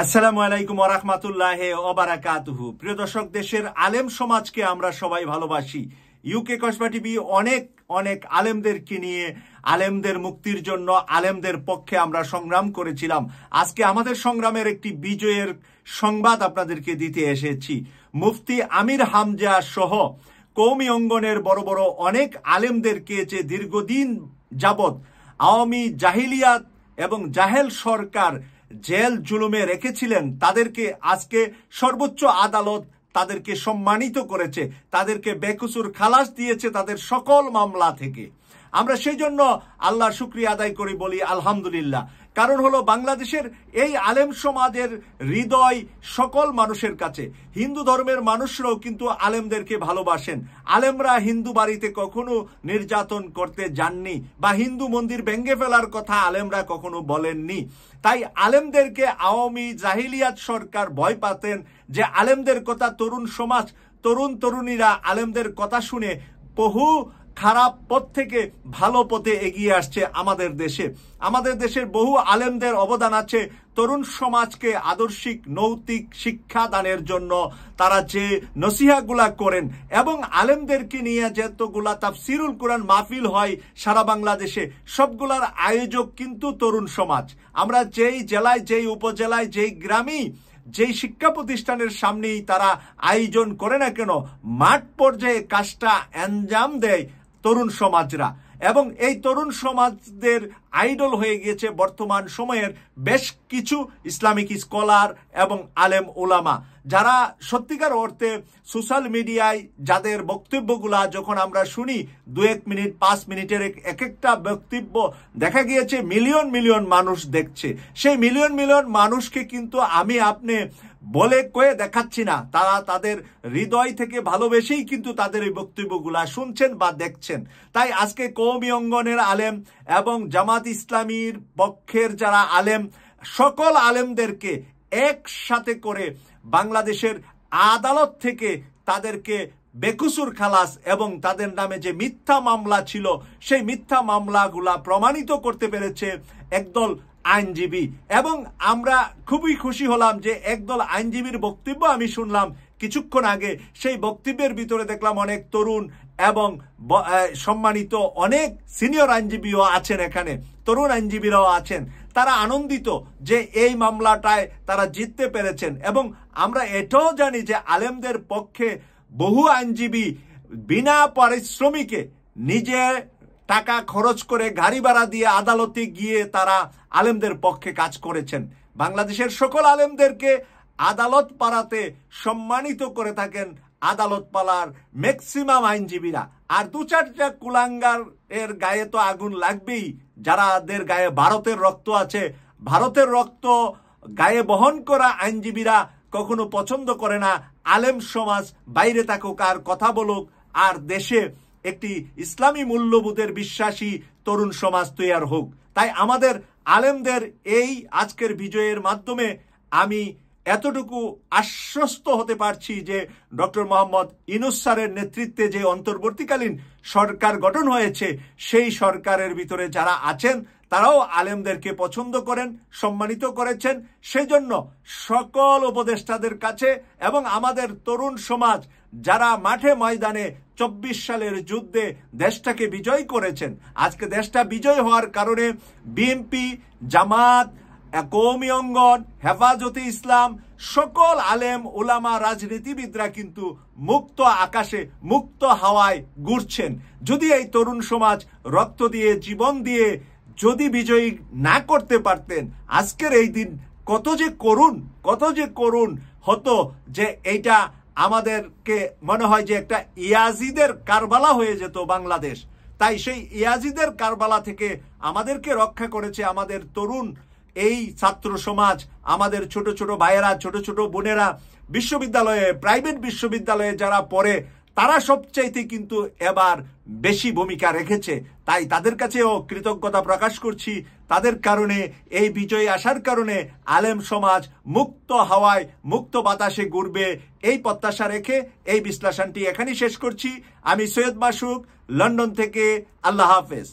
আসসালামু আলাইকুম ওয়া রাহমাতুল্লাহি ওয়া বারাকাতুহু। প্রিয় দর্শক, দেশের আলেম সমাজকে আমরা সবাই ভালোবাসি। ইউকে কসবা টিভি অনেক অনেক আলেমদেরকে নিয়ে আলেমদের মুক্তির জন্য আলেমদের পক্ষে আমরা সংগ্রাম করেছিলাম। আজকে আমাদের সংগ্রামের একটি বিজয়ের সংবাদ আপনাদেরকে দিতে এসেছি। মুফতি আমির হামজা সহ কওমি অঙ্গনের বড় বড় অনেক আলেমদেরকে যে দীর্ঘদিন যাবৎ আওয়ামী জাহিলিয়াত এবং জাহেল সরকার জেল জুলুমে রেখেছিলেন, তাদেরকে আজকে সর্বোচ্চ আদালত তাদেরকে সম্মানিত করেছে, তাদেরকে বেকসুর খালাস দিয়েছে তাদের সকল মামলা থেকে। আমরা সেই জন্য আল্লাহর শুকরিয়া আদায় করি, বলি আলহামদুলিল্লাহ। কারণ হলো বাংলাদেশের এই আলেম সমাজের হৃদয় সকল মানুষের কাছে। হিন্দু ধর্মের মানুষরাও কিন্তু আলেমদেরকে ভালোবাসেন। আলেমরা হিন্দু বাড়িতে কখনো নির্যাতন করতে যাননি বা হিন্দু মন্দির ভেঙে ফেলার কথা আলেমরা কখনো বলেননি। তাই আলেমদেরকে আওয়ামী জাহিলিয়াত সরকার ভয় পাতেন যে আলেমদের কথা তরুণ সমাজ, তরুণ তরুণীরা আলেমদের কথা শুনে বহু খারাপ পথ থেকে ভালো পথে এগিয়ে আসছে। আমাদের দেশের বহু আলেমদের অবদান আছে তরুণ সমাজকে আদর্শিক নৈতিক শিক্ষা দানের জন্য। তারা যে নসিহাগুলা করেন এবং আলেমদেরকে নিয়ে যতগুলা তাফসিরুল কোরআন মাহফিল হয় সারা বাংলাদেশে, সবগুলার আয়োজক কিন্তু তরুণ সমাজ। আমরা যেই জেলায়, যেই উপজেলায়, যেই গ্রামেই, যেই শিক্ষা প্রতিষ্ঠানের সামনেই তারা আয়োজন করে না কেন, মাঠ পর্যায়ে কাজটা আঞ্জাম দেয় তরুণ সমাজরা। এবং এই তরুণ সমাজদের আইডল হয়ে গিয়েছে বর্তমান সময়ের বেশ কিছু ইসলামিক স্কলার এবং আলেম ওলামা, যারা সত্যিকার অর্থে সোশ্যাল মিডিয়ায় যাদের বক্তব্যগুলা যখন আমরা শুনি, 2-1 মিনিট 5 মিনিটের এক একটা বক্তব্য দেখা গিয়েছে মিলিয়ন মিলিয়ন মানুষ দেখছে। সেই মিলিয়ন মিলিয়ন মানুষকে কিন্তু আমি আপনি বলে কয়ে দেখাচ্ছি না, তারা তাদের হৃদয় থেকে ভালোবেসেই কিন্তু তাদের এই বক্তব্যগুলা শুনছেন বা দেখছেন। তাই আজকে কওমি অঙ্গনের আলেম এবং জামাত ইসলামীর পক্ষের যারা আলেম, সকল আলেমদেরকে একসাথে করে বাংলাদেশের আদালত থেকে তাদেরকে বেকসুর খালাস এবং তাদের নামে যে মিথ্যা মামলা ছিল সেই মিথ্যা মামলাগুলা প্রমাণিত করতে পেরেছে একদল আইনজীবী। এবং আমরা খুবই খুশি হলাম যে একদল আইনজীবীর বক্তব্য আমি শুনলাম কিছুক্ষণ আগে। সেই বক্তব্যের ভিতরে দেখলাম অনেক তরুণ এবং সম্মানিত অনেক সিনিয়র আইনজীবীও আছেন, এখানে তরুণ আইনজীবীরাও আছেন। তারা আনন্দিত যে এই মামলাটায় তারা জিততে পেরেছেন। এবং আমরা এটাও জানি যে আলেমদের পক্ষে বহু আইনজীবী বিনা পারিশ্রমিকে নিজে টাকা খরচ করে গাড়ি ভাড়া দিয়ে আদালতে গিয়ে তারা আলেমদের পক্ষে কাজ করেছেন। বাংলাদেশের সকল আলেমদেরকে আদালত পাড়াতে সম্মানিত করে থাকেন আদালত পাড়ার ম্যাক্সিমাম আইনজীবীরা। আর 2-4টা কুলাঙ্গার এর গায়ে তো আগুন লাগবেই, যারাদের গায়ে ভারতের রক্ত আছে। ভারতের রক্ত গায়ে বহন করা আইনজীবীরা কখনো পছন্দ করে না আলেম সমাজ বাইরে থাকুক আর কথা বলুক, আর দেশে একটি ইসলামী মূল্যবোধের বিশ্বাসী তরুণ সমাজ তৈরি হোক। তাই আমাদের আলেমদের এই আজকের বিজয়ের মাধ্যমে আমি এতটুকু আশ্বস্ত হতে পারছি যে ডক্টর মোহাম্মদ ইউনূস স্যারের নেতৃত্বে যে অন্তর্বর্তীকালীন সরকার গঠন হয়েছে, সেই সরকারের ভিতরে যারা আছেন তারাও আলেমদেরকে পছন্দ করেন, সম্মানিত করেছেন। সেজন্য সকল উপদেষ্টাদের কাছে এবং আমাদের তরুণ সমাজ যারা মাঠে ময়দানে 24 সালের যুদ্ধে দেশটাকে বিজয় করেছেন, আজকে দেশটা বিজয় হওয়ার কারণে বিএনপি, জামাত, কওমি অঙ্গন, হেফাজতে ইসলাম, সকল আলেম ওলামা রাজনীতিবিদরা কিন্তু মুক্ত আকাশে মুক্ত হাওয়ায় ঘুরছেন। যদি এই তরুণ সমাজ রক্ত দিয়ে জীবন দিয়ে যদি বিজয়ী না করতে পারতেন, আজকের এই দিন কত যে করুণ হতো, যে এইটা আমাদেরকে মনে হয় যে একটা ইয়াজিদের কারবালা হয়ে যেত বাংলাদেশ। তাই সেই ইয়াজিদের কারবালা থেকে আমাদেরকে রক্ষা করেছে আমাদের তরুণ এই ছাত্র সমাজ, আমাদের ছোট ছোট ভাইয়েরা, ছোট ছোট বোনেরা, বিশ্ববিদ্যালয়ে, প্রাইভেট বিশ্ববিদ্যালয়ে যারা পড়ে, তারা সবচাইতে কিন্তু এবার বেশি ভূমিকা রেখেছে। তাই তাদের কাছেও কৃতজ্ঞতা প্রকাশ করছি। তাদের কারণে, এই বিজয় আসার কারণে আলেম সমাজ মুক্ত হাওয়ায় মুক্ত বাতাসে ঘুরবে, এই প্রত্যাশা রেখে এই বিশ্লেষণটি এখানেই শেষ করছি। আমি সৈয়দ মাসুক, লন্ডন থেকে। আল্লাহ হাফেজ।